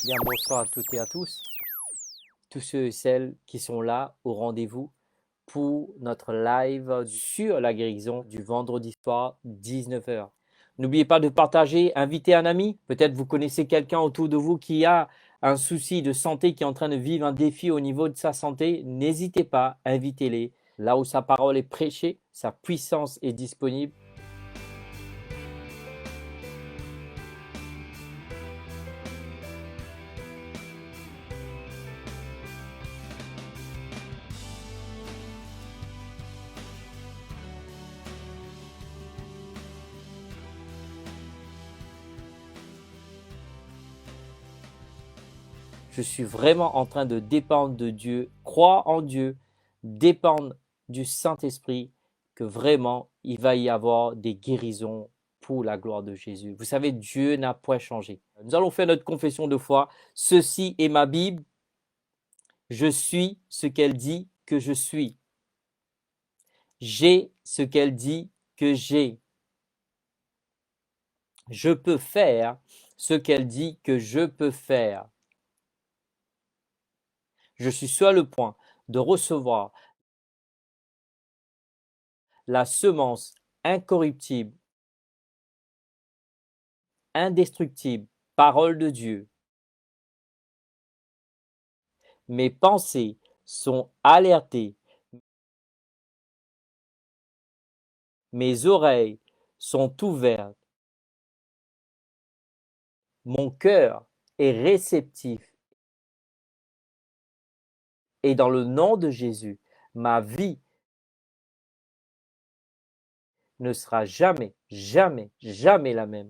Bien, bonsoir à toutes et à tous ceux et celles qui sont là au rendez-vous pour notre live sur la guérison du vendredi soir, 19 heures. N'oubliez pas de partager, inviter un ami. Peut-être vous connaissez quelqu'un autour de vous qui a un souci de santé, qui est en train de vivre un défi au niveau de sa santé. N'hésitez pas, invitez-les. Là où sa parole est prêchée, sa puissance est disponible. Je suis vraiment en train de dépendre de Dieu, croire en Dieu, dépendre du Saint-Esprit, que vraiment il va y avoir des guérisons pour la gloire de Jésus. Vous savez, Dieu n'a point changé. Nous allons faire notre confession de foi. Ceci est ma Bible. Je suis ce qu'elle dit que je suis. J'ai ce qu'elle dit que j'ai. Je peux faire ce qu'elle dit que je peux faire. Je suis sur le point de recevoir la semence incorruptible, indestructible, parole de Dieu. Mes pensées sont alertées. Mes oreilles sont ouvertes. Mon cœur est réceptif. Et dans le nom de Jésus, ma vie ne sera jamais, jamais, jamais la même.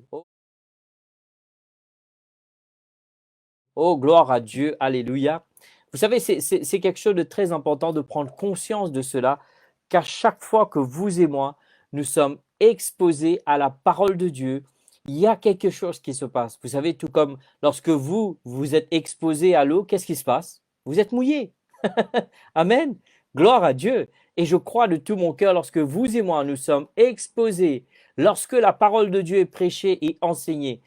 Oh, gloire à Dieu, alléluia. Vous savez, c'est quelque chose de très important de prendre conscience de cela, qu'à chaque fois que vous et moi, nous sommes exposés à la parole de Dieu, il y a quelque chose qui se passe. Vous savez, tout comme lorsque vous êtes exposé à l'eau, qu'est-ce qui se passe? Vous êtes mouillé. Amen. Gloire à Dieu. Et je crois de tout mon cœur, lorsque vous et moi, nous sommes exposés, lorsque la parole de Dieu est prêchée et enseignée,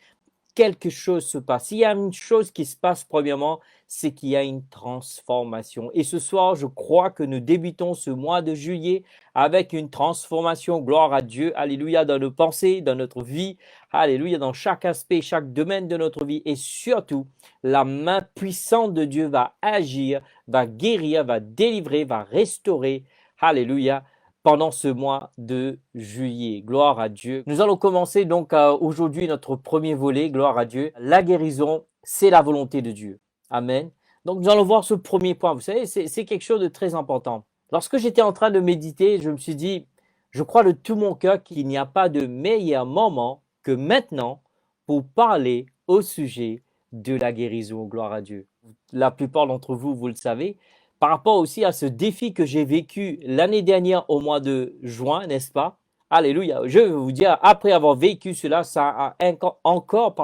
quelque chose se passe. Il y a une chose qui se passe premièrement, c'est qu'il y a une transformation. Et ce soir, je crois que nous débutons ce mois de juillet avec une transformation. Gloire à Dieu. Alléluia, dans nos pensées, dans notre vie. Alléluia, dans chaque aspect, chaque domaine de notre vie. Et surtout, la main puissante de Dieu va agir, va guérir, va délivrer, va restaurer. Alléluia, pendant ce mois de juillet. Gloire à Dieu. Nous allons commencer donc aujourd'hui notre premier volet. Gloire à Dieu. La guérison, c'est la volonté de Dieu. Amen. Donc nous allons voir ce premier point. Vous savez, c'est quelque chose de très important. Lorsque j'étais en train de méditer, je me suis dit, je crois de tout mon cœur qu'il n'y a pas de meilleur moment que maintenant pour parler au sujet de la guérison. Gloire à Dieu. La plupart d'entre vous, vous le savez, par rapport aussi à ce défi que j'ai vécu l'année dernière au mois de juin, n'est-ce pas? Alléluia. Je veux vous dire, après avoir vécu cela, ça a encore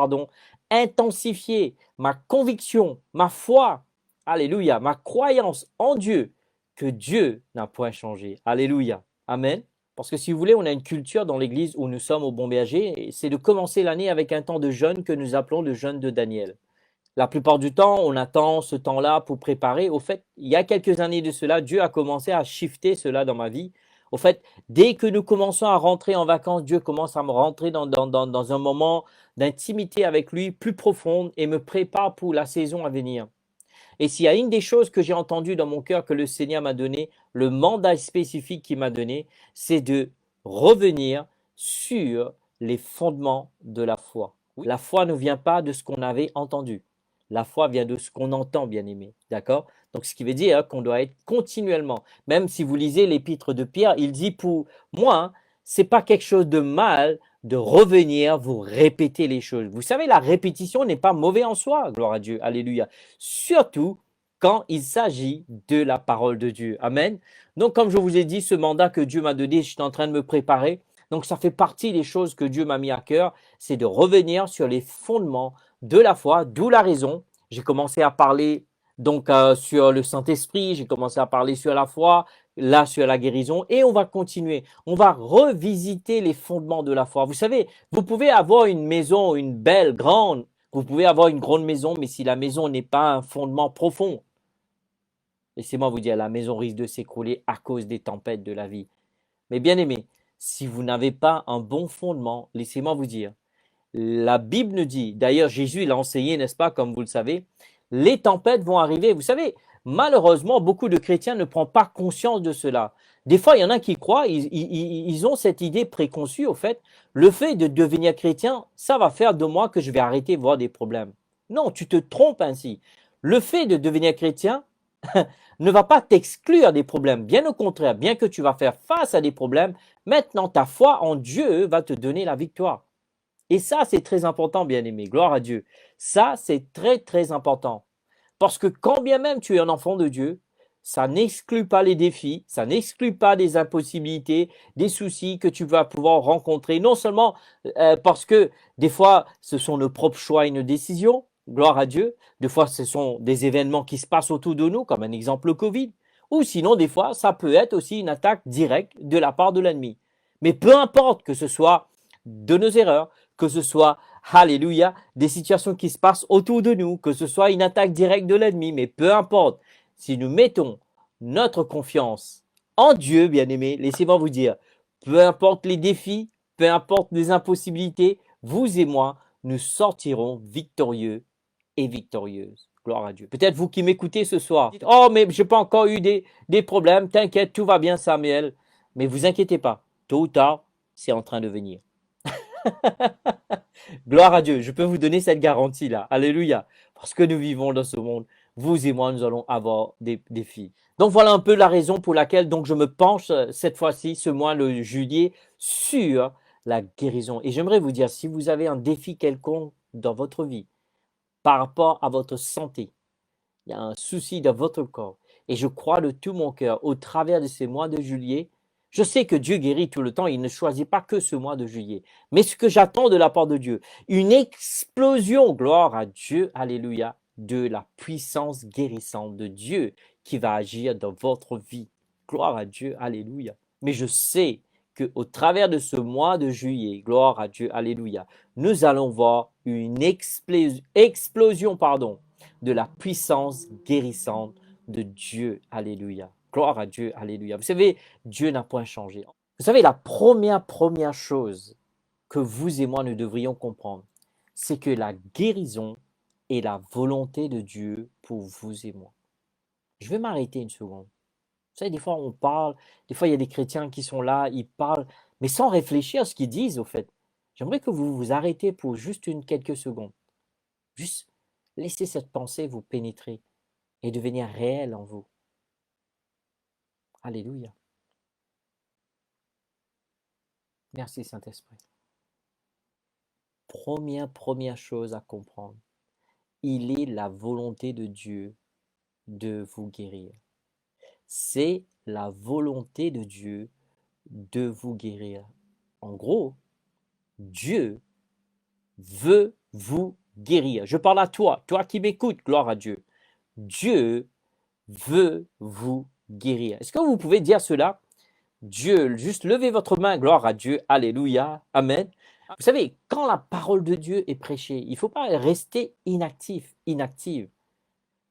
intensifié ma conviction, ma foi, alléluia, ma croyance en Dieu, que Dieu n'a point changé. Alléluia. Amen. Parce que si vous voulez, on a une culture dans l'église où nous sommes au Bon Berger, et c'est de commencer l'année avec un temps de jeûne que nous appelons le jeûne de Daniel. La plupart du temps, on attend ce temps-là pour préparer. Au fait, il y a quelques années de cela, Dieu a commencé à shifter cela dans ma vie. Au fait, dès que nous commençons à rentrer en vacances, Dieu commence à me rentrer dans un moment d'intimité avec lui plus profonde et me prépare pour la saison à venir. Et s'il y a une des choses que j'ai entendues dans mon cœur que le Seigneur m'a donné, le mandat spécifique qu'il m'a donné, c'est de revenir sur les fondements de la foi. La foi ne vient pas de ce qu'on avait entendu. La foi vient de ce qu'on entend, bien aimé. D'accord? Donc, ce qui veut dire qu'on doit être continuellement. Même si vous lisez l'épître de Pierre, il dit pour moi, c'est pas quelque chose de mal de revenir, vous répéter les choses. Vous savez, la répétition n'est pas mauvais en soi, gloire à Dieu, alléluia. Surtout quand il s'agit de la parole de Dieu. Amen. Donc, comme je vous ai dit, ce mandat que Dieu m'a donné, je suis en train de me préparer. Donc, ça fait partie des choses que Dieu m'a mis à cœur, c'est de revenir sur les fondements de la foi, d'où la raison. J'ai commencé à parler donc sur le Saint-Esprit, j'ai commencé à parler sur la foi, là sur la guérison, et on va continuer. On va revisiter les fondements de la foi. Vous savez, vous pouvez avoir une maison, une belle, grande Vous pouvez avoir une grande maison, mais si la maison n'est pas un fondement profond, laissez-moi vous dire, la maison risque de s'écrouler à cause des tempêtes de la vie. Mais bien aimé, si vous n'avez pas un bon fondement, laissez-moi vous dire, la Bible nous dit, d'ailleurs Jésus l'a enseigné, n'est-ce pas, comme vous le savez, les tempêtes vont arriver. Vous savez, malheureusement, beaucoup de chrétiens ne prennent pas conscience de cela. Des fois, il y en a qui croient, ils ont cette idée préconçue, au fait, le fait de devenir chrétien, ça va faire de moi que je vais arrêter de voir des problèmes. Non, tu te trompes ainsi. Le fait de devenir chrétien ne va pas t'exclure des problèmes. Bien au contraire, bien que tu vas faire face à des problèmes, maintenant ta foi en Dieu va te donner la victoire. Et ça, c'est très important, bien aimé. Gloire à Dieu. Ça, c'est très, très important. Parce que quand bien même tu es un enfant de Dieu, ça n'exclut pas les défis, ça n'exclut pas des impossibilités, des soucis que tu vas pouvoir rencontrer, non seulement parce que des fois, ce sont nos propres choix et nos décisions, gloire à Dieu, des fois, ce sont des événements qui se passent autour de nous, comme un exemple le Covid, ou sinon, des fois, ça peut être aussi une attaque directe de la part de l'ennemi. Mais peu importe que ce soit de nos erreurs, que ce soit, alléluia, des situations qui se passent autour de nous, que ce soit une attaque directe de l'ennemi, mais peu importe, si nous mettons notre confiance en Dieu, bien-aimés, laissez-moi vous dire, peu importe les défis, peu importe les impossibilités, vous et moi, nous sortirons victorieux et victorieuses. Gloire à Dieu. Peut-être vous qui m'écoutez ce soir, oh mais je n'ai pas encore eu des problèmes, t'inquiète, tout va bien Samuel. Mais vous inquiétez pas, tôt ou tard, c'est en train de venir. Gloire à Dieu, je peux vous donner cette garantie-là. Alléluia. Parce que nous vivons dans ce monde, vous et moi, nous allons avoir des défis. Donc voilà un peu la raison pour laquelle donc je me penche cette fois-ci, ce mois, le juillet, sur la guérison. Et j'aimerais vous dire, si vous avez un défi quelconque dans votre vie, par rapport à votre santé, il y a un souci dans votre corps, et je crois de tout mon cœur, au travers de ces mois de juillet, je sais que Dieu guérit tout le temps, il ne choisit pas que ce mois de juillet. Mais ce que j'attends de la part de Dieu, une explosion, gloire à Dieu, alléluia, de la puissance guérissante de Dieu qui va agir dans votre vie. Gloire à Dieu, alléluia. Mais je sais qu'au travers de ce mois de juillet, gloire à Dieu, alléluia, nous allons voir une explosion, de la puissance guérissante de Dieu, alléluia. Gloire à Dieu, alléluia. Vous savez, Dieu n'a point changé. Vous savez, la première chose que vous et moi nous devrions comprendre, c'est que la guérison est la volonté de Dieu pour vous et moi. Je vais m'arrêter une seconde. Vous savez, des fois on parle, des fois il y a des chrétiens qui sont là, ils parlent, mais sans réfléchir à ce qu'ils disent au fait. J'aimerais que vous vous arrêtez pour juste quelques secondes. Juste laissez cette pensée vous pénétrer et devenir réelle en vous. Alléluia. Merci Saint-Esprit. Première chose à comprendre, il est la volonté de Dieu de vous guérir. C'est la volonté de Dieu de vous guérir. En gros, Dieu veut vous guérir. Je parle à toi qui m'écoutes, gloire à Dieu. Dieu veut vous guérir. Est-ce que vous pouvez dire cela? Dieu, juste levez votre main, gloire à Dieu, alléluia, amen. Vous savez, quand la parole de Dieu est prêchée, il ne faut pas rester inactive. Vous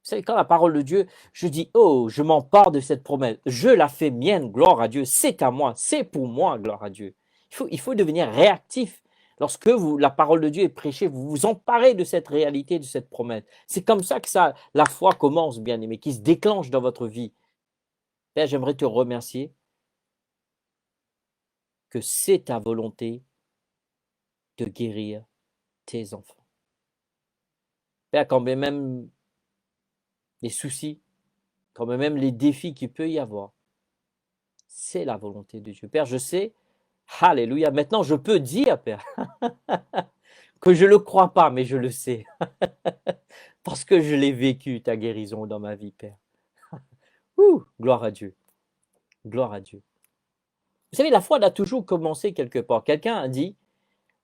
savez, quand la parole de Dieu, je dis, oh, je m'empare de cette promesse, je la fais mienne, gloire à Dieu, c'est à moi, c'est pour moi, gloire à Dieu. Il faut devenir réactif. Lorsque la parole de Dieu est prêchée, vous vous emparez de cette réalité, de cette promesse. C'est comme ça que la foi commence, bien aimé, qui se déclenche dans votre vie. Père, j'aimerais te remercier que c'est ta volonté de guérir tes enfants. Père, quand même les soucis, quand même les défis qu'il peut y avoir, c'est la volonté de Dieu. Père, je sais, alléluia, maintenant je peux dire, Père, que je ne le crois pas, mais je le sais, parce que je l'ai vécu, ta guérison dans ma vie, Père. Gloire à Dieu, gloire à Dieu. Vous savez, la foi doit toujours commencer quelque part. Quelqu'un a dit,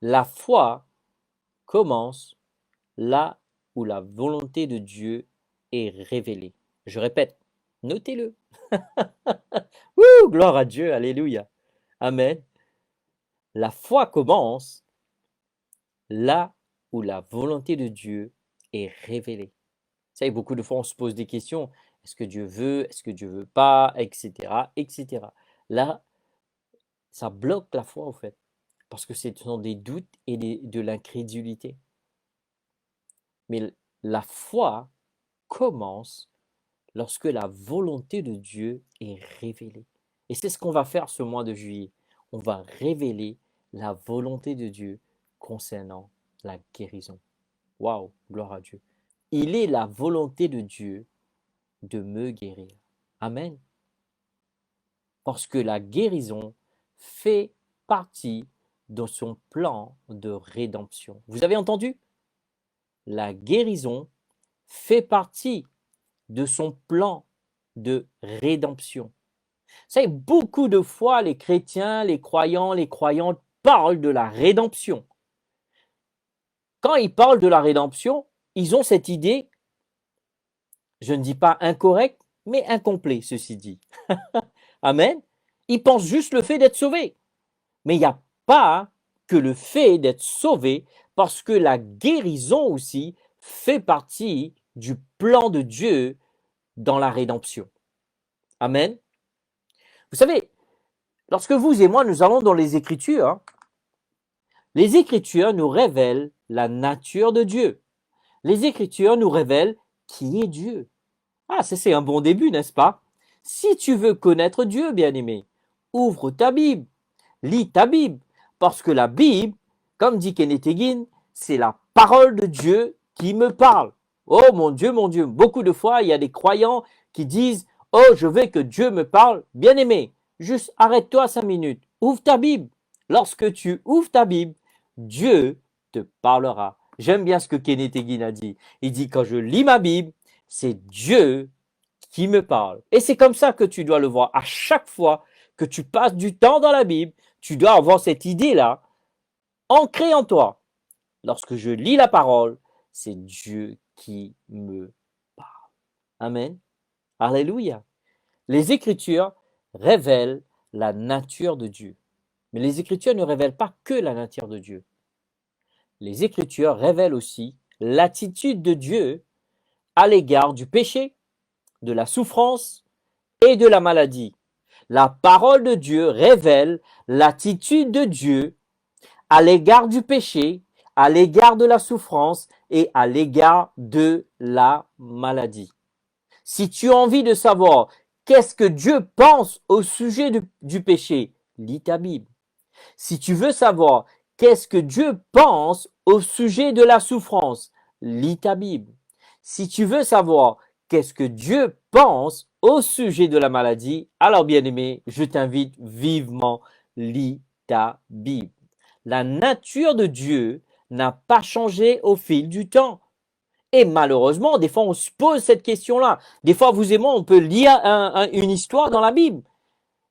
la foi commence là où la volonté de Dieu est révélée. Je répète, notez-le. Gloire à Dieu, alléluia. Amen. La foi commence là où la volonté de Dieu est révélée. Vous savez, beaucoup de fois, on se pose des questions. Est-ce que Dieu veut? Est-ce que Dieu veut pas? Etc. Etc. Là, ça bloque la foi, en fait. Parce que ce sont des doutes et de l'incrédulité. Mais la foi commence lorsque la volonté de Dieu est révélée. Et c'est ce qu'on va faire ce mois de juillet. On va révéler la volonté de Dieu concernant la guérison. Waouh, gloire à Dieu. Il est la volonté de Dieu de me guérir. Amen. Parce que la guérison fait partie de son plan de rédemption. Vous avez entendu? La guérison fait partie de son plan de rédemption. Vous savez, beaucoup de fois, les chrétiens, les croyantes parlent de la rédemption. Quand ils parlent de la rédemption, ils ont cette idée, je ne dis pas incorrecte, mais incomplet, ceci dit. Amen. Ils pensent juste le fait d'être sauvé. Mais il n'y a pas que le fait d'être sauvé, parce que la guérison aussi fait partie du plan de Dieu dans la rédemption. Amen. Vous savez, lorsque vous et moi, nous allons dans les Écritures nous révèlent la nature de Dieu. Les Écritures nous révèlent qui est Dieu. Ah, c'est un bon début, n'est-ce pas? Si tu veux connaître Dieu, bien-aimé, ouvre ta Bible, lis ta Bible, parce que la Bible, comme dit Kenneth Hagin, c'est la parole de Dieu qui me parle. Oh mon Dieu, beaucoup de fois, il y a des croyants qui disent « Oh, je veux que Dieu me parle. » Bien-aimé, juste arrête-toi 5 minutes, ouvre ta Bible. Lorsque tu ouvres ta Bible, Dieu te parlera. J'aime bien ce que Kenneth Hagin a dit. Il dit « Quand je lis ma Bible, c'est Dieu qui me parle. » Et c'est comme ça que tu dois le voir. À chaque fois que tu passes du temps dans la Bible, tu dois avoir cette idée-là ancrée en toi. Lorsque je lis la parole, c'est Dieu qui me parle. Amen. Alléluia. Les Écritures révèlent la nature de Dieu. Mais les Écritures ne révèlent pas que la nature de Dieu. Les Écritures révèlent aussi l'attitude de Dieu à l'égard du péché, de la souffrance et de la maladie. La parole de Dieu révèle l'attitude de Dieu à l'égard du péché, à l'égard de la souffrance et à l'égard de la maladie. Si tu as envie de savoir qu'est-ce que Dieu pense au sujet du péché, lis ta Bible. Si tu veux savoir qu'est-ce que Dieu pense au sujet de la souffrance, lis ta Bible. Si tu veux savoir qu'est-ce que Dieu pense au sujet de la maladie, alors bien-aimé, je t'invite vivement, lis ta Bible. La nature de Dieu n'a pas changé au fil du temps. Et malheureusement, des fois, on se pose cette question-là. Des fois, vous et moi, on peut lire une histoire dans la Bible.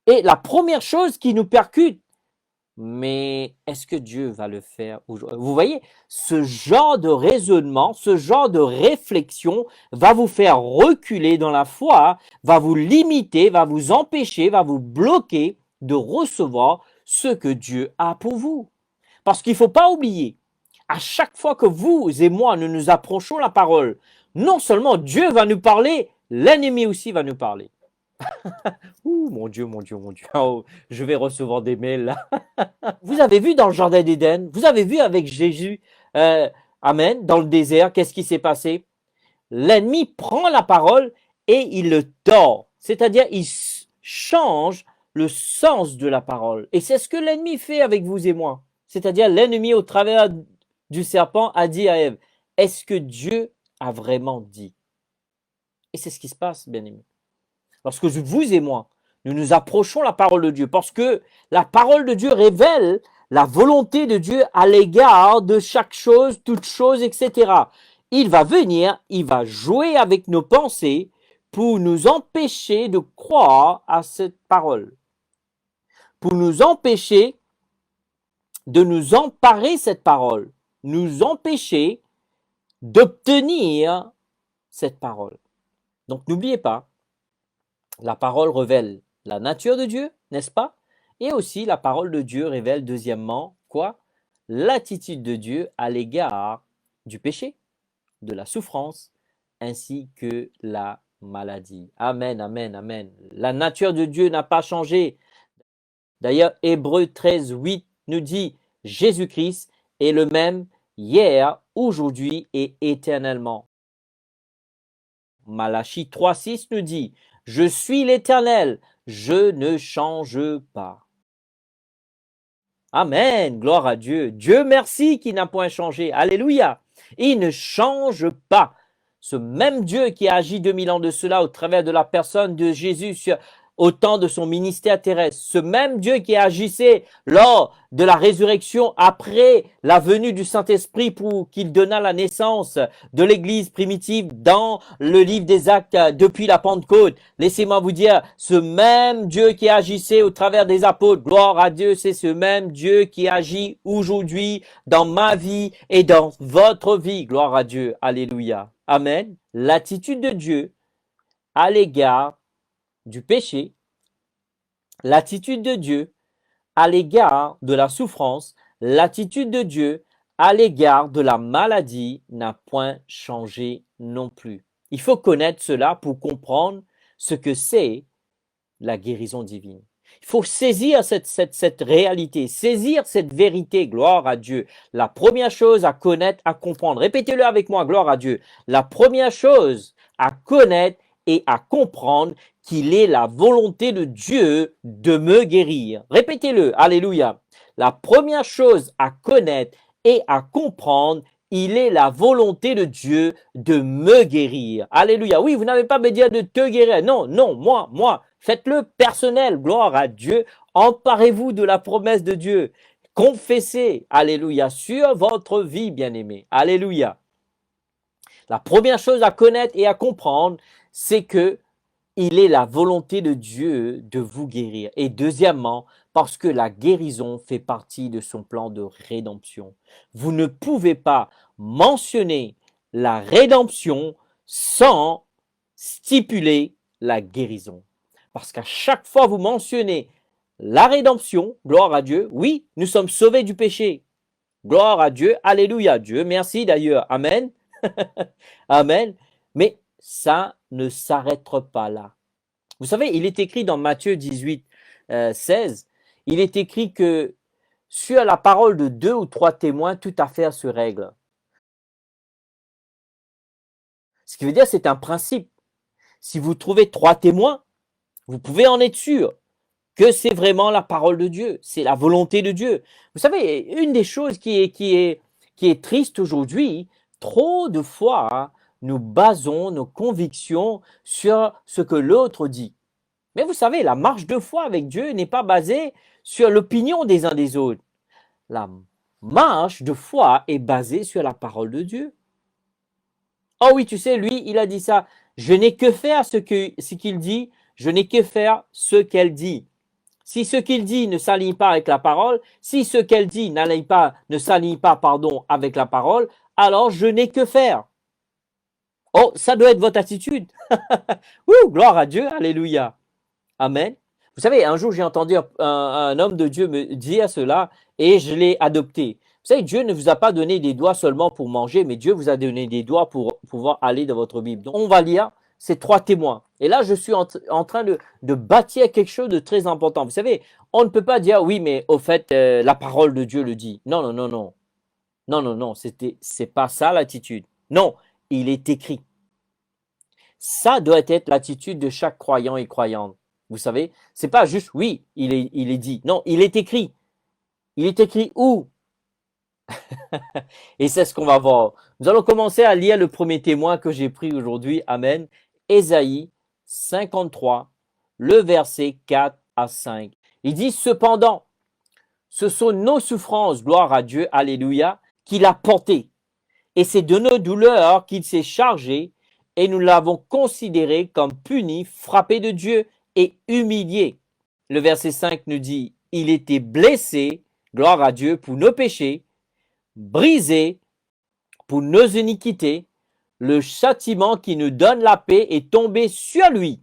Et la première chose qui nous percute, mais est-ce que Dieu va le faire aujourd'hui? Vous voyez, ce genre de raisonnement, ce genre de réflexion va vous faire reculer dans la foi, va vous limiter, va vous empêcher, va vous bloquer de recevoir ce que Dieu a pour vous. Parce qu'il ne faut pas oublier, à chaque fois que vous et moi, nous nous approchons la parole, non seulement Dieu va nous parler, l'ennemi aussi va nous parler. Ouh, mon Dieu. Oh, je vais recevoir des mails là. Vous avez vu dans le jardin d'Éden, vous avez vu avec Jésus, amen, dans le désert, qu'est-ce qui s'est passé? L'ennemi prend la parole et il le tord. C'est-à-dire, il change le sens de la parole. Et c'est ce que l'ennemi fait avec vous et moi. C'est-à-dire, l'ennemi, au travers du serpent, a dit à Ève, est-ce que Dieu a vraiment dit? Et c'est ce qui se passe, bien aimé. Lorsque vous et moi, nous nous approchons la parole de Dieu, parce que la parole de Dieu révèle la volonté de Dieu à l'égard de chaque chose, toute chose, etc. Il va venir, il va jouer avec nos pensées pour nous empêcher de croire à cette parole, pour nous empêcher de nous emparer cette parole, nous empêcher d'obtenir cette parole. Donc n'oubliez pas, la parole révèle la nature de Dieu, n'est-ce pas? Et aussi la parole de Dieu révèle deuxièmement quoi? L'attitude de Dieu à l'égard du péché, de la souffrance, ainsi que la maladie. Amen, amen, amen. La nature de Dieu n'a pas changé. D'ailleurs, Hébreux 13, 8 nous dit, Jésus-Christ est le même hier, aujourd'hui et éternellement. Malachie 3, 6 nous dit, je suis l'Éternel, je ne change pas. Amen, gloire à Dieu. Dieu merci qui n'a point changé. Alléluia. Il ne change pas. Ce même Dieu qui a agi 2000 ans de cela au travers de la personne de Jésus au temps de son ministère terrestre, ce même Dieu qui agissait lors de la résurrection après la venue du Saint-Esprit pour qu'il donnât la naissance de l'église primitive dans le livre des Actes depuis la Pentecôte. Laissez-moi vous dire, ce même Dieu qui agissait au travers des apôtres, gloire à Dieu, c'est ce même Dieu qui agit aujourd'hui dans ma vie et dans votre vie. Gloire à Dieu. Alléluia. Amen. L'attitude de Dieu à l'égard du péché, l'attitude de Dieu à l'égard de la souffrance, l'attitude de Dieu à l'égard de la maladie n'a point changé non plus. Il faut connaître cela pour comprendre ce que c'est la guérison divine. Il faut saisir cette réalité, saisir cette vérité, gloire à Dieu. La première chose à connaître, à comprendre, répétez-le avec moi, gloire à Dieu. La première chose à connaître et à comprendre qu'il est la volonté de Dieu de me guérir. Répétez-le, alléluia. La première chose à connaître et à comprendre, il est la volonté de Dieu de me guérir. Alléluia. Oui, vous n'avez pas besoin de te guérir. Non, non, moi. Faites-le personnel. Gloire à Dieu. Emparez-vous de la promesse de Dieu. Confessez, alléluia, sur votre vie, bien-aimé. Alléluia. La première chose à connaître et à comprendre, c'est que il est la volonté de Dieu de vous guérir. Et deuxièmement, parce que la guérison fait partie de son plan de rédemption. Vous ne pouvez pas mentionner la rédemption sans stipuler la guérison. Parce qu'à chaque fois vous mentionnez la rédemption, gloire à Dieu, oui, nous sommes sauvés du péché. Gloire à Dieu, alléluia, Dieu, merci d'ailleurs, amen. Amen. Mais ça ne s'arrête pas là. Vous savez, il est écrit dans Matthieu 18, 16, il est écrit que sur la parole de 2 ou 3 témoins, toute affaire se règle. Ce qui veut dire, c'est un principe. Si vous trouvez 3 témoins, vous pouvez en être sûr que c'est vraiment la parole de Dieu, c'est la volonté de Dieu. Vous savez, une des choses qui est triste aujourd'hui, trop de fois, hein, nous basons nos convictions sur ce que l'autre dit. Mais vous savez, la marche de foi avec Dieu n'est pas basée sur l'opinion des uns des autres. La marche de foi est basée sur la parole de Dieu. Oh oui, tu sais, lui, il a dit ça. Je n'ai que faire ce qu'il dit, je n'ai que faire ce qu'elle dit. Si ce qu'il dit ne s'aligne pas avec la parole, si ce qu'elle dit ne s'aligne pas, avec la parole, alors je n'ai que faire. Oh, ça doit être votre attitude. Ouh, gloire à Dieu, alléluia. Amen. Vous savez, un jour, j'ai entendu un homme de Dieu me dire cela et je l'ai adopté. Vous savez, Dieu ne vous a pas donné des doigts seulement pour manger, mais Dieu vous a donné des doigts pour pouvoir aller dans votre Bible. Donc, on va lire ces 3 témoins. Et là, je suis en train de bâtir quelque chose de très important. Vous savez, on ne peut pas dire, oui, mais au fait, la parole de Dieu le dit. Non, non, non, non. Non, non, non, c'est pas ça l'attitude. Non, il est écrit. Ça doit être l'attitude de chaque croyant et croyante. Vous savez, c'est pas juste oui, il est dit. Non, il est écrit. Il est écrit où? Et c'est ce qu'on va voir. Nous allons commencer à lire le premier témoin que j'ai pris aujourd'hui. Amen. Ésaïe 53, le verset 4 à 5. Il dit cependant, ce sont nos souffrances, gloire à Dieu, alléluia, qu'il a portées. Et c'est de nos douleurs qu'il s'est chargé, et nous l'avons considéré comme puni, frappé de Dieu et humilié. Le verset 5 nous dit, il était blessé, gloire à Dieu, pour nos péchés, brisé pour nos iniquités, le châtiment qui nous donne la paix est tombé sur lui.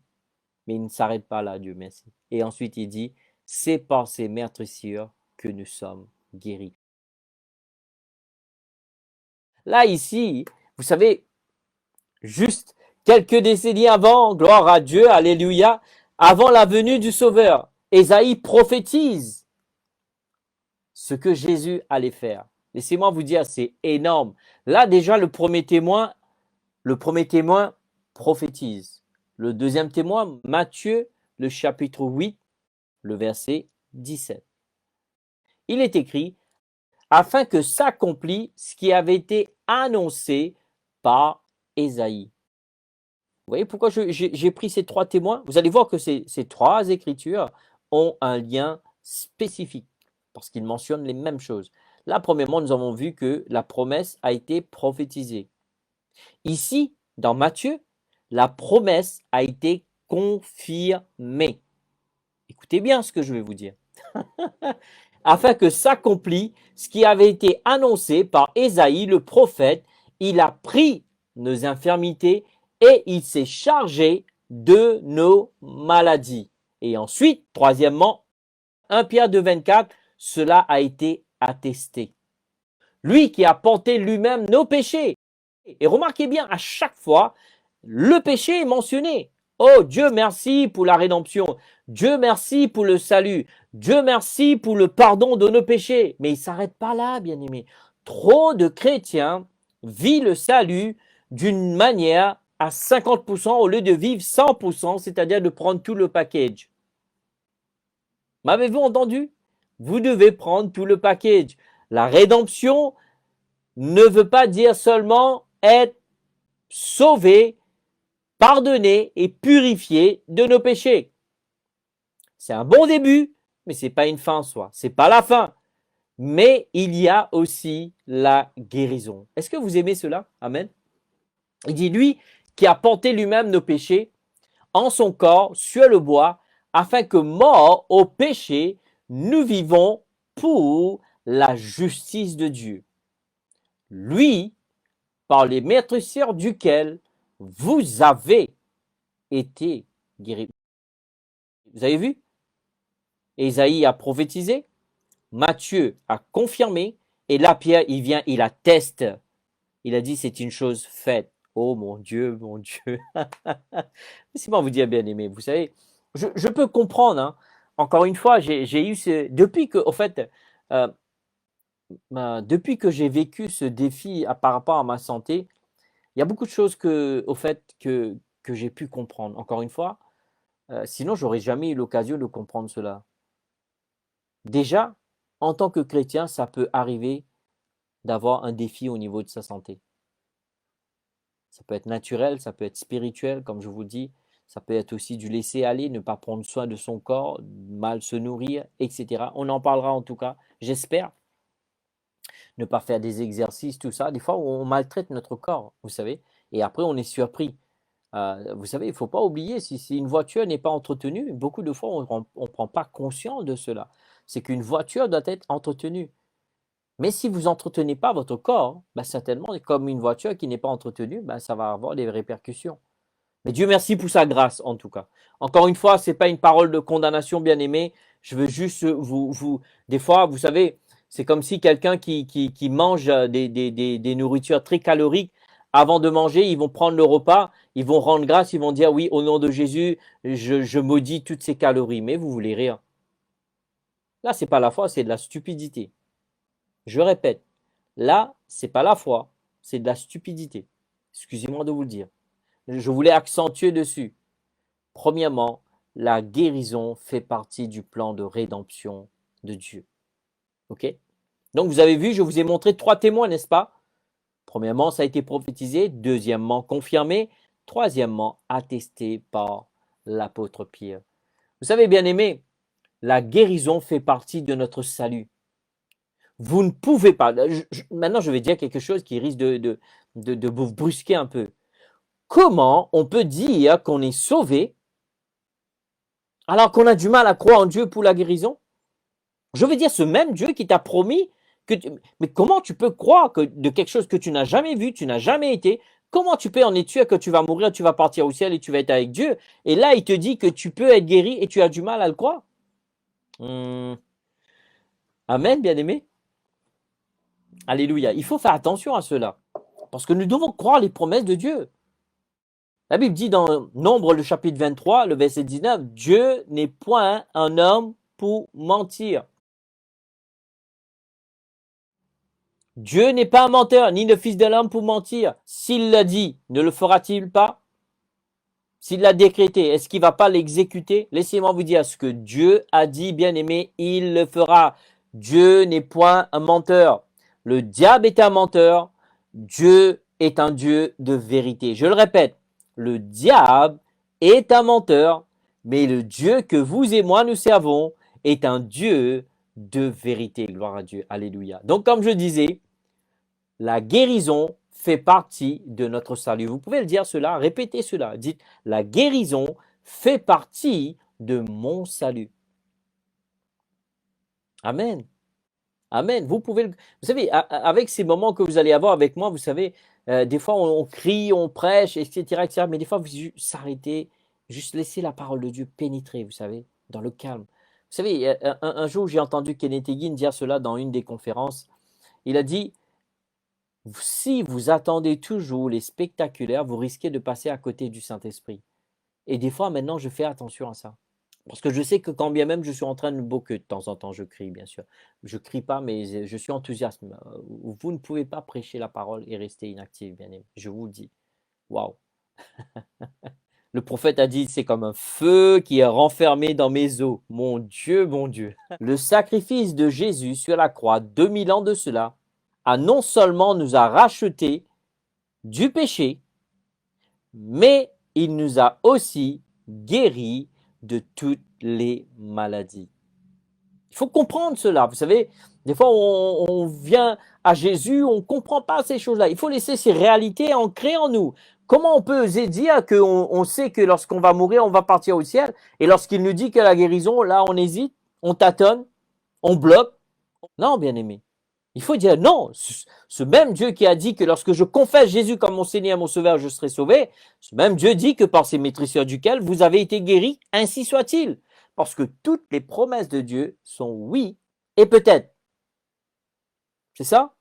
Mais il ne s'arrête pas là, Dieu merci. Et ensuite il dit, c'est par ses meurtrissures que nous sommes guéris. Là, ici, vous savez, juste quelques décennies avant, gloire à Dieu, alléluia, avant la venue du Sauveur, Ésaïe prophétise ce que Jésus allait faire. Laissez-moi vous dire, c'est énorme. Là, déjà, le premier témoin prophétise. Le deuxième témoin, Matthieu, le chapitre 8, le verset 17. Il est écrit, afin que s'accomplisse ce qui avait été annoncé par Ésaïe. Vous voyez pourquoi j'ai pris ces trois témoins? Vous allez voir que ces trois écritures ont un lien spécifique parce qu'ils mentionnent les mêmes choses. Là, premièrement, nous avons vu que la promesse a été prophétisée. Ici, dans Matthieu, la promesse a été confirmée. Écoutez bien ce que je vais vous dire. Afin que s'accomplisse ce qui avait été annoncé par Ésaïe le prophète, il a pris nos infirmités et il s'est chargé de nos maladies. Et ensuite, troisièmement, 1 Pierre 2, 24, cela a été attesté. Lui qui a porté lui-même nos péchés. Et remarquez bien, à chaque fois, le péché est mentionné. Oh Dieu merci pour la rédemption. Dieu merci pour le salut. Dieu merci pour le pardon de nos péchés. Mais il ne s'arrête pas là, bien-aimés. Trop de chrétiens vivent le salut d'une manière à 50% au lieu de vivre 100%, c'est-à-dire de prendre tout le package. M'avez-vous entendu? Vous devez prendre tout le package. La rédemption ne veut pas dire seulement être sauvé, pardonné et purifié de nos péchés. C'est un bon début, mais ce n'est pas une fin en soi. Ce n'est pas la fin. Mais il y a aussi la guérison. Est-ce que vous aimez cela? Amen. Il dit, lui qui a porté lui-même nos péchés en son corps sur le bois, afin que mort au péché, nous vivons pour la justice de Dieu. Lui, par les meurtrissures duquel vous avez été guéris. Vous avez vu? Ésaïe a prophétisé, Matthieu a confirmé, et là Pierre, il vient, il atteste. Il a dit, c'est une chose faite. Oh mon Dieu, mon Dieu. Laissez-moi vous dire, bien aimé, vous savez, je peux comprendre. Hein. Encore une fois, j'ai eu depuis que, au fait, depuis que j'ai vécu ce défi par rapport à ma santé, il y a beaucoup de choses que, au fait, que j'ai pu comprendre. Encore une fois, sinon, j'aurais jamais eu l'occasion de comprendre cela. Déjà, en tant que chrétien, ça peut arriver d'avoir un défi au niveau de sa santé. Ça peut être naturel, ça peut être spirituel, comme je vous dis. Ça peut être aussi du laisser aller, ne pas prendre soin de son corps, mal se nourrir, etc. On en parlera en tout cas, j'espère. Ne pas faire des exercices, tout ça. Des fois, on maltraite notre corps, vous savez. Et après, on est surpris. Vous savez, il ne faut pas oublier, si une voiture n'est pas entretenue, beaucoup de fois, on ne prend pas conscience de cela. C'est qu'une voiture doit être entretenue. Mais si vous n'entretenez pas votre corps, certainement, comme une voiture qui n'est pas entretenue, ça va avoir des répercussions. Mais Dieu merci pour sa grâce, en tout cas. Encore une fois, ce n'est pas une parole de condamnation, bien aimé. Je veux juste des fois, vous savez, c'est comme si quelqu'un qui mange des nourritures très caloriques, avant de manger, ils vont prendre le repas, ils vont rendre grâce, ils vont dire oui, au nom de Jésus, je maudis toutes ces calories. Mais vous voulez rire. Là, ce n'est pas la foi, c'est de la stupidité. Je répète, là, ce n'est pas la foi, c'est de la stupidité. Excusez-moi de vous le dire. Je voulais accentuer dessus. Premièrement, la guérison fait partie du plan de rédemption de Dieu. Ok? Donc, vous avez vu, je vous ai montré trois témoins, n'est-ce pas? Premièrement, ça a été prophétisé. Deuxièmement, confirmé. Troisièmement, attesté par l'apôtre Pierre. Vous savez, bien aimé, la guérison fait partie de notre salut. Vous ne pouvez pas. Maintenant, je vais dire quelque chose qui risque de vous brusquer un peu. Comment on peut dire qu'on est sauvé alors qu'on a du mal à croire en Dieu pour la guérison? Je veux dire, ce même Dieu qui t'a promis que... Mais comment tu peux croire que de quelque chose que tu n'as jamais vu, tu n'as jamais été, comment tu peux en être sûr que tu vas mourir, tu vas partir au ciel et tu vas être avec Dieu? Et là, il te dit que tu peux être guéri et tu as du mal à le croire. Amen, bien-aimé. Alléluia. Il faut faire attention à cela. parce que nous devons croire les promesses de Dieu. La Bible dit dans Nombre, le chapitre 23, le verset 19, Dieu n'est point un homme pour mentir. Dieu n'est pas un menteur, ni le fils de l'homme pour mentir. S'il l'a dit, ne le fera-t-il pas? S'il l'a décrété, est-ce qu'il ne va pas l'exécuter? Laissez-moi vous dire, ce que Dieu a dit, bien-aimé, il le fera. Dieu n'est point un menteur. Le diable est un menteur. Dieu est un Dieu de vérité. Je le répète, le diable est un menteur, mais le Dieu que vous et moi nous servons est un Dieu de vérité. Gloire à Dieu. Alléluia. Donc, comme je disais, la guérison fait partie de notre salut. Vous pouvez le dire cela, répétez cela. Dites, la guérison fait partie de mon salut. Amen. Amen. Vous savez, avec ces moments que vous allez avoir avec moi, vous savez, des fois on crie, on prêche, etc., etc. Mais des fois, vous s'arrêtez, juste laisser la parole de Dieu pénétrer, vous savez, dans le calme. Vous savez, un jour, j'ai entendu Kenneth Hagin dire cela dans une des conférences. Il a dit, si vous attendez toujours les spectaculaires, vous risquez de passer à côté du Saint-Esprit. Et des fois, maintenant, je fais attention à ça. Parce que je sais que quand bien même je suis en train de que de temps en temps je crie, bien sûr. Je ne crie pas, mais je suis enthousiaste. Vous ne pouvez pas prêcher la parole et rester inactif, bien aimé. Je vous le dis. Waouh! Le prophète a dit, c'est comme un feu qui est renfermé dans mes os. Mon Dieu, mon Dieu. Le sacrifice de Jésus sur la croix, 2000 ans de cela, a non seulement nous a rachetés du péché, mais il nous a aussi guéris de toutes les maladies. Il faut comprendre cela. Vous savez, des fois, on vient à Jésus, on ne comprend pas ces choses-là. Il faut laisser ces réalités ancrées en nous. Comment on peut oser dire qu'on sait que lorsqu'on va mourir, on va partir au ciel, et lorsqu'il nous dit que la guérison, là, on hésite, on tâtonne, on bloque? Non, bien aimé. Il faut dire non, ce même Dieu qui a dit que lorsque je confesse Jésus comme mon Seigneur et mon Sauveur, je serai sauvé, ce même Dieu dit que par ses maîtrisseurs duquel vous avez été guéris, ainsi soit-il. Parce que toutes les promesses de Dieu sont oui et peut-être. C'est ça?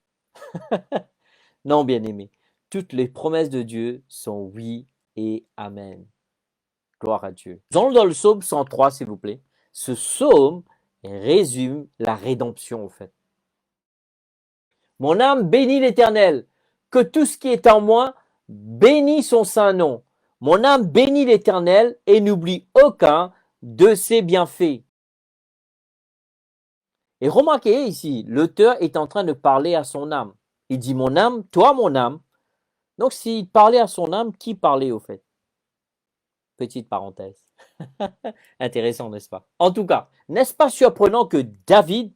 Non, bien-aimé. Toutes les promesses de Dieu sont oui et amen. Gloire à Dieu. Dans le psaume 103, s'il vous plaît. Ce psaume résume la rédemption, en fait. Mon âme bénit l'Éternel, que tout ce qui est en moi bénit son saint nom. Mon âme bénit l'Éternel et n'oublie aucun de ses bienfaits. Et remarquez ici, l'auteur est en train de parler à son âme. Il dit mon âme, toi mon âme. Donc s'il parlait à son âme, qui parlait au fait? Petite parenthèse. Intéressant, n'est-ce pas? En tout cas, n'est-ce pas surprenant que David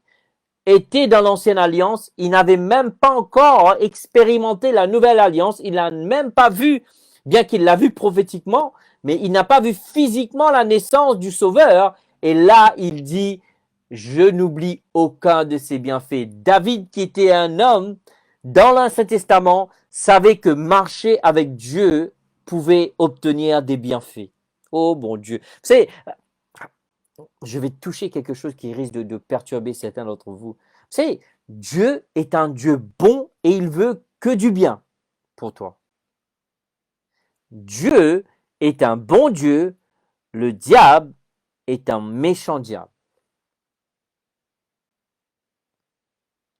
était dans l'ancienne alliance, il n'avait même pas encore expérimenté la nouvelle alliance, il n'a même pas vu, bien qu'il l'a vu prophétiquement, mais il n'a pas vu physiquement la naissance du Sauveur. Et là, il dit, je n'oublie aucun de ses bienfaits. David, qui était un homme dans l'Ancien Testament, savait que marcher avec Dieu pouvait obtenir des bienfaits. Oh bon Dieu. Vous savez, je vais toucher quelque chose qui risque de perturber certains d'entre vous. Vous savez, Dieu est un Dieu bon et il veut que du bien pour toi. Dieu est un bon Dieu, le diable est un méchant diable.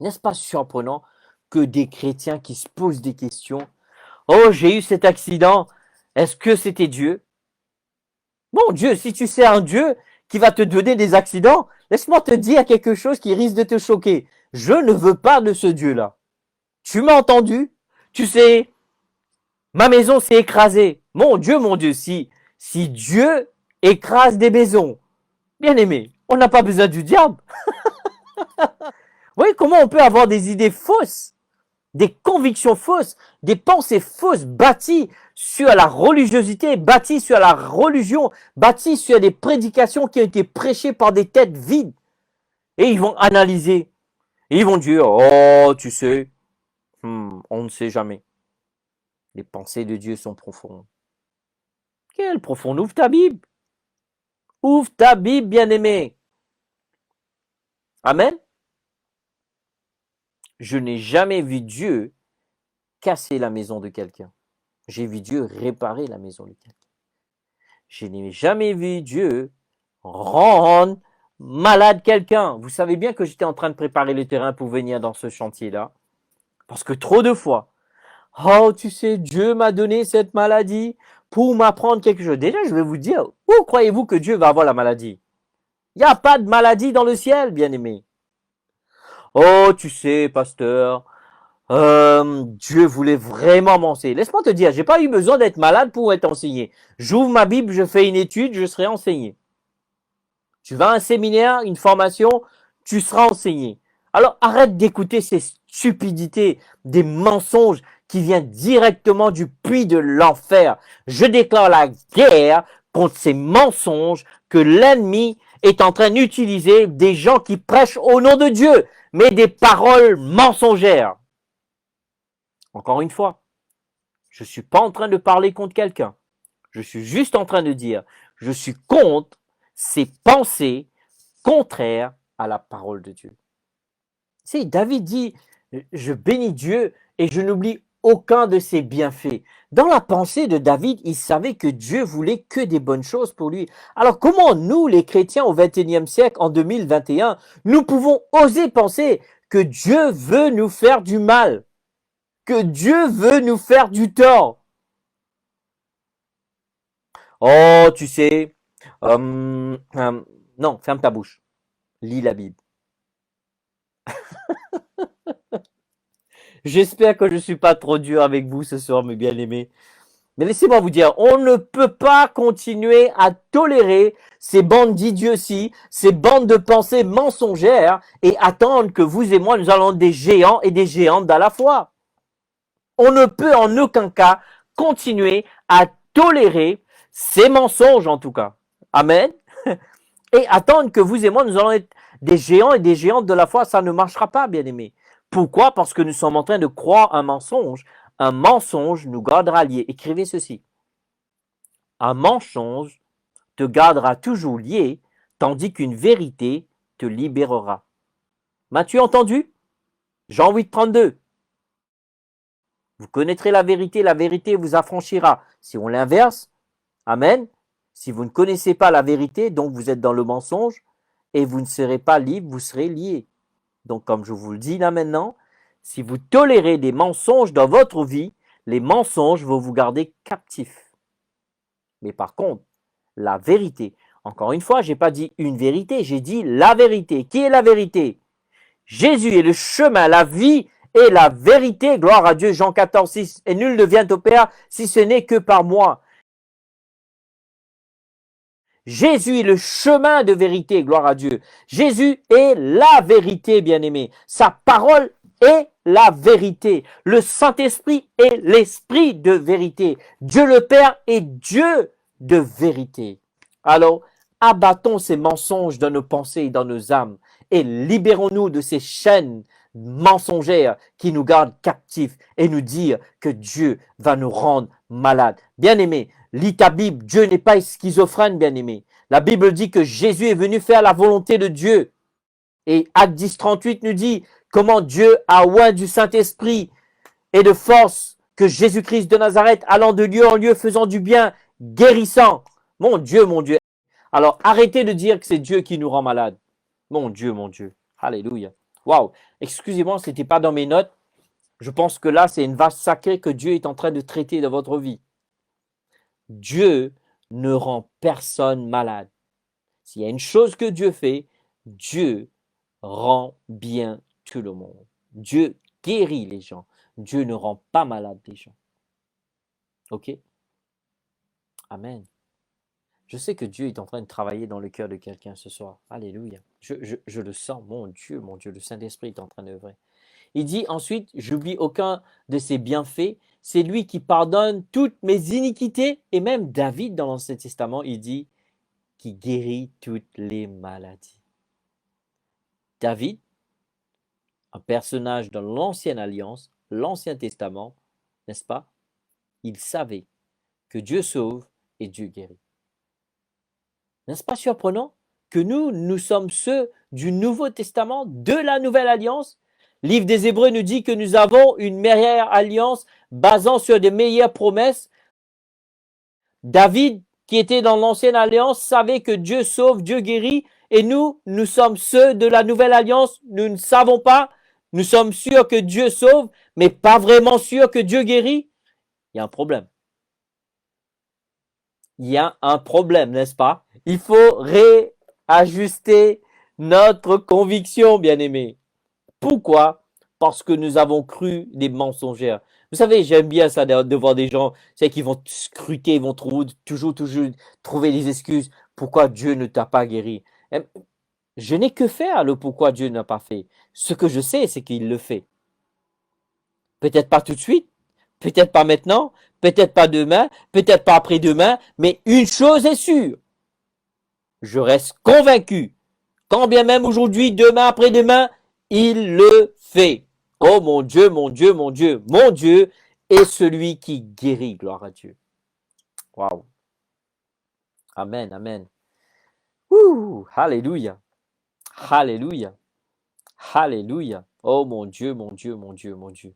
N'est-ce pas surprenant que des chrétiens qui se posent des questions? Oh, j'ai eu cet accident, est-ce que c'était Dieu? Bon Dieu, si tu sais un Dieu qui va te donner des accidents, laisse-moi te dire quelque chose qui risque de te choquer. Je ne veux pas de ce Dieu-là. Tu m'as entendu? Tu sais, ma maison s'est écrasée. Mon Dieu, si Dieu écrase des maisons, bien aimé, on n'a pas besoin du diable. Vous voyez comment on peut avoir des idées fausses, des convictions fausses, des pensées fausses bâties sur la religiosité, bâties sur la religion, bâties sur des prédications qui ont été prêchées par des têtes vides. Et ils vont analyser. Et ils vont dire, oh, tu sais, on ne sait jamais. Les pensées de Dieu sont profondes. Quelle profonde? Ouvre ta Bible. Ouvre ta Bible, bien-aimé. Amen. Je n'ai jamais vu Dieu casser la maison de quelqu'un. J'ai vu Dieu réparer la maison de quelqu'un. Je n'ai jamais vu Dieu rendre malade quelqu'un. Vous savez bien que j'étais en train de préparer le terrain pour venir dans ce chantier-là. Parce que trop de fois, oh, tu sais, Dieu m'a donné cette maladie pour m'apprendre quelque chose. Déjà, je vais vous dire, où croyez-vous que Dieu va avoir la maladie? Il n'y a pas de maladie dans le ciel, bien-aimé. Oh, tu sais, pasteur, Dieu voulait vraiment m'enseigner. Laisse-moi te dire, j'ai pas eu besoin d'être malade pour être enseigné. J'ouvre ma Bible, je fais une étude, je serai enseigné. Tu vas à un séminaire, une formation, tu seras enseigné. Alors arrête d'écouter ces stupidités, des mensonges qui viennent directement du puits de l'enfer. Je déclare la guerre contre ces mensonges que l'ennemi est en train d'utiliser, des gens qui prêchent au nom de Dieu, mais des paroles mensongères. Encore une fois, je ne suis pas en train de parler contre quelqu'un. Je suis juste en train de dire, je suis contre ces pensées contraires à la parole de Dieu. Tu sais, David dit, je bénis Dieu et je n'oublie aucun de ses bienfaits. Dans la pensée de David, il savait que Dieu voulait que des bonnes choses pour lui. Alors comment nous, les chrétiens au XXIe siècle, en 2021, nous pouvons oser penser que Dieu veut nous faire du mal, que Dieu veut nous faire du tort? Oh, tu sais, non, ferme ta bouche, lis la Bible. J'espère que je ne suis pas trop dur avec vous ce soir, mes bien-aimés. Mais laissez-moi vous dire, on ne peut pas continuer à tolérer ces bandes d'idioties, ces bandes de pensées mensongères et attendre que vous et moi, nous allons être des géants et des géantes à la fois. On ne peut en aucun cas continuer à tolérer ces mensonges en tout cas. Amen. Et attendre que vous et moi, nous allons être des géants et des géantes de la foi, ça ne marchera pas, bien aimé. Pourquoi? Parce que nous sommes en train de croire un mensonge. Un mensonge nous gardera liés. Écrivez ceci. Un mensonge te gardera toujours lié, tandis qu'une vérité te libérera. M'as-tu entendu? Jean 8, 32. Vous connaîtrez la vérité vous affranchira. Si on l'inverse, amen. Si vous ne connaissez pas la vérité, donc vous êtes dans le mensonge, et vous ne serez pas libre, vous serez lié. Donc, comme je vous le dis là maintenant, si vous tolérez des mensonges dans votre vie, les mensonges vont vous garder captifs. Mais par contre, la vérité, encore une fois, je n'ai pas dit une vérité, j'ai dit la vérité. Qui est la vérité? Jésus est le chemin, la vie et la vérité. Gloire à Dieu, Jean 14, 6. Et nul ne vient au Père si ce n'est que par moi. Jésus est le chemin de vérité, gloire à Dieu. Jésus est la vérité, bien-aimé. Sa parole est la vérité. Le Saint-Esprit est l'Esprit de vérité. Dieu le Père est Dieu de vérité. Alors, abattons ces mensonges dans nos pensées et dans nos âmes et libérons-nous de ces chaînes mensongères qui nous gardent captifs et nous dire que Dieu va nous rendre malades. Bien-aimé, lis ta Bible, Dieu n'est pas schizophrène, bien-aimé. La Bible dit que Jésus est venu faire la volonté de Dieu. Et Acte 10, 38 nous dit comment Dieu a oint du Saint-Esprit et de force que Jésus-Christ de Nazareth, allant de lieu en lieu, faisant du bien, guérissant. Mon Dieu, mon Dieu. Alors arrêtez de dire que c'est Dieu qui nous rend malades. Mon Dieu, mon Dieu. Alléluia. Waouh. Excusez-moi, ce n'était pas dans mes notes. Je pense que là, c'est une vache sacrée que Dieu est en train de traiter dans votre vie. Dieu ne rend personne malade. S'il y a une chose que Dieu fait, Dieu rend bien tout le monde. Dieu guérit les gens. Dieu ne rend pas malade les gens. Ok? Amen. Je sais que Dieu est en train de travailler dans le cœur de quelqu'un ce soir. Alléluia. Je le sens. Mon Dieu, le Saint-Esprit est en train d'œuvrer. Il dit ensuite, j'oublie aucun de ses bienfaits. C'est lui qui pardonne toutes mes iniquités. Et même David, dans l'Ancien Testament, il dit, qui guérit toutes les maladies. David, un personnage de l'Ancienne Alliance, l'Ancien Testament, n'est-ce pas? Il savait que Dieu sauve et Dieu guérit. N'est-ce pas surprenant que nous sommes ceux du Nouveau Testament, de la Nouvelle Alliance, Livre des Hébreux nous dit que nous avons une meilleure alliance basant sur des meilleures promesses. David, qui était dans l'ancienne alliance, savait que Dieu sauve, Dieu guérit. Et nous sommes ceux de la nouvelle alliance. Nous ne savons pas. Nous sommes sûrs que Dieu sauve, mais pas vraiment sûrs que Dieu guérit. Il y a un problème. Il y a un problème, n'est-ce pas? Il faut réajuster notre conviction, bien-aimés. Pourquoi? Parce que nous avons cru des mensongères. Vous savez, j'aime bien ça de voir des gens, c'est qui vont scruter, ils vont toujours trouver des excuses. Pourquoi Dieu ne t'a pas guéri? Je n'ai que faire le pourquoi Dieu n'a pas fait. Ce que je sais, c'est qu'il le fait. Peut-être pas tout de suite, peut-être pas maintenant, peut-être pas demain, peut-être pas après-demain, mais une chose est sûre. Je reste convaincu, quand bien même aujourd'hui, demain, après-demain, il le fait. Oh mon Dieu, mon Dieu, mon Dieu, mon Dieu est celui qui guérit. Gloire à Dieu. Waouh. Amen, amen. Ouh, alléluia. Alléluia. Alléluia. Oh mon Dieu, mon Dieu, mon Dieu, mon Dieu.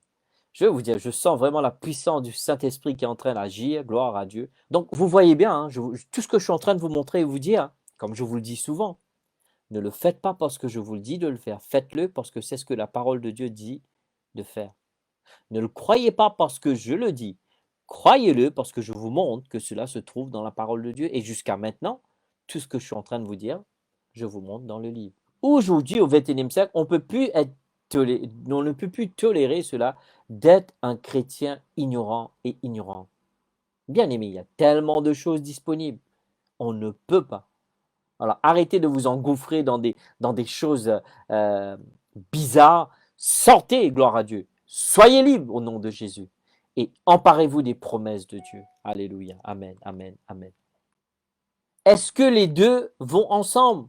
Je vais vous dire, je sens vraiment la puissance du Saint-Esprit qui est en train d'agir. Gloire à Dieu. Donc, vous voyez bien, hein, tout ce que je suis en train de vous montrer et vous dire, comme je vous le dis souvent, ne le faites pas parce que je vous le dis de le faire. Faites-le parce que c'est ce que la parole de Dieu dit de faire. Ne le croyez pas parce que je le dis. Croyez-le parce que je vous montre que cela se trouve dans la parole de Dieu. Et jusqu'à maintenant, tout ce que je suis en train de vous dire, je vous montre dans le livre. Aujourd'hui, au XXIe siècle, on ne peut plus tolérer cela d'être un chrétien ignorant et ignorant. Bien aimé, il y a tellement de choses disponibles. On ne peut pas. Alors arrêtez de vous engouffrer dans des choses bizarres. Sortez, gloire à Dieu. Soyez libres au nom de Jésus. Et emparez-vous des promesses de Dieu. Alléluia. Amen, amen, amen. Est-ce que les deux vont ensemble?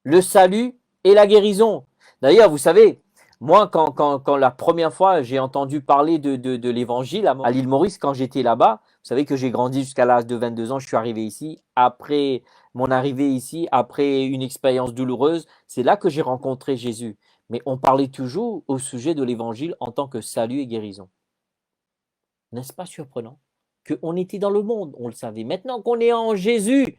Le salut et la guérison. D'ailleurs, vous savez, moi, quand la première fois j'ai entendu parler de l'évangile à l'île Maurice, quand j'étais là-bas, vous savez que j'ai grandi jusqu'à l'âge de 22 ans, je suis arrivé ici. Après mon arrivée ici, après une expérience douloureuse, c'est là que j'ai rencontré Jésus. Mais on parlait toujours au sujet de l'évangile en tant que salut et guérison. N'est-ce pas surprenant qu'on était dans le monde, on le savait. Maintenant qu'on est en Jésus,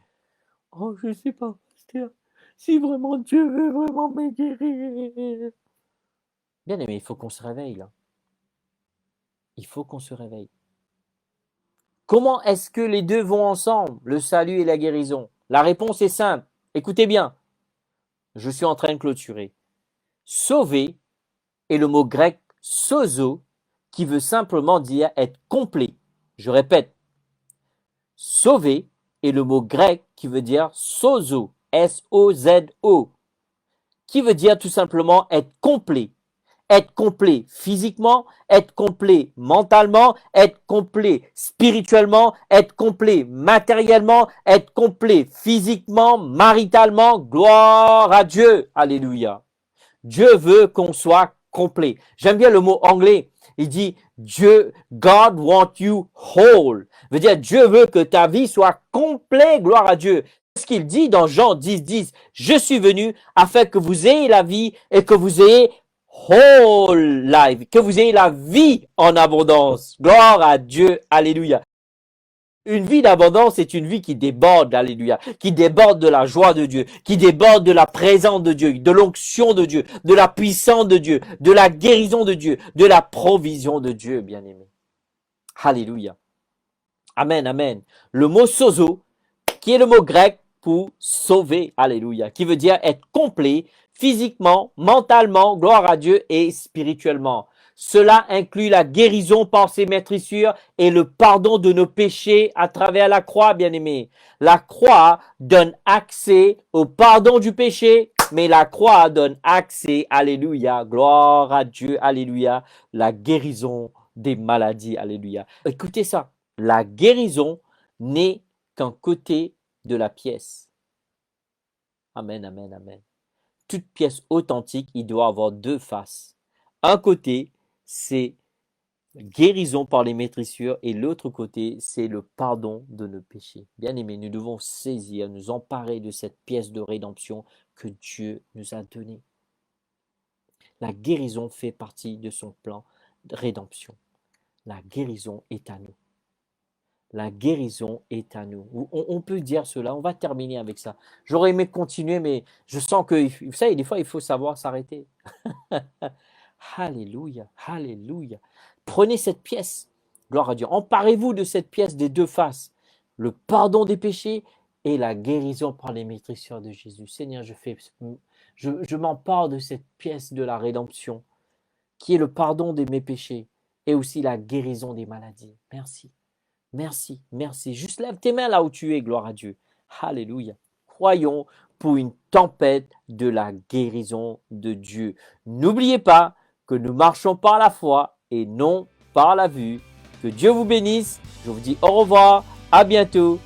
oh, je ne sais pas, pasteur, si vraiment Dieu veut vraiment me guérir. Bien aimé, il faut qu'on se réveille là. Il faut qu'on se réveille. Comment est-ce que les deux vont ensemble, le salut et la guérison? La réponse est simple. Écoutez bien, je suis en train de clôturer. Sauver est le mot grec sozo, qui veut simplement dire être complet. Je répète, sauver est le mot grec qui veut dire sozo, S-O-Z-O, qui veut dire tout simplement être complet. Être complet physiquement, être complet mentalement, être complet spirituellement, être complet matériellement, être complet physiquement, maritalement. Gloire à Dieu. Alléluia. Dieu veut qu'on soit complet. J'aime bien le mot anglais. Il dit Dieu, God want you whole. Veut dire Dieu veut que ta vie soit complète. Gloire à Dieu. Ce qu'il dit dans Jean 10, 10, je suis venu afin que vous ayez la vie et que vous ayez whole life, que vous ayez la vie en abondance. Gloire à Dieu. Alléluia. Une vie d'abondance est une vie qui déborde, alléluia, qui déborde de la joie de Dieu, qui déborde de la présence de Dieu, de l'onction de Dieu, de la puissance de Dieu, de la guérison de Dieu, de la provision de Dieu, bien-aimé. Alléluia. Amen, amen. Le mot sozo, qui est le mot grec pour sauver, alléluia, qui veut dire être complet physiquement, mentalement, gloire à Dieu, et spirituellement. Cela inclut la guérison par ses maîtrissures et le pardon de nos péchés à travers la croix, bien-aimé. La croix donne accès au pardon du péché, mais la croix donne accès, alléluia, gloire à Dieu, alléluia, la guérison des maladies, alléluia. Écoutez ça, la guérison n'est qu'un côté de la pièce. Amen, amen, amen. Toute pièce authentique, il doit avoir deux faces. Un côté, c'est guérison par les maîtrissures et l'autre côté, c'est le pardon de nos péchés. Bien aimés, nous devons saisir, nous emparer de cette pièce de rédemption que Dieu nous a donnée. La guérison fait partie de son plan de rédemption. La guérison est à nous. La guérison est à nous. On peut dire cela. On va terminer avec ça. J'aurais aimé continuer, mais je sens que, vous savez, des fois, il faut savoir s'arrêter. Alléluia, alléluia. Prenez cette pièce. Gloire à Dieu. Emparez-vous de cette pièce des deux faces. Le pardon des péchés et la guérison par les maîtrisseurs de Jésus. Seigneur, je m'empare de cette pièce de la rédemption, qui est le pardon de mes péchés et aussi la guérison des maladies. Merci. Merci, merci. Juste lève tes mains là où tu es, gloire à Dieu. Alléluia. Croyons pour une tempête de la guérison de Dieu. N'oubliez pas que nous marchons par la foi et non par la vue. Que Dieu vous bénisse. Je vous dis au revoir. À bientôt.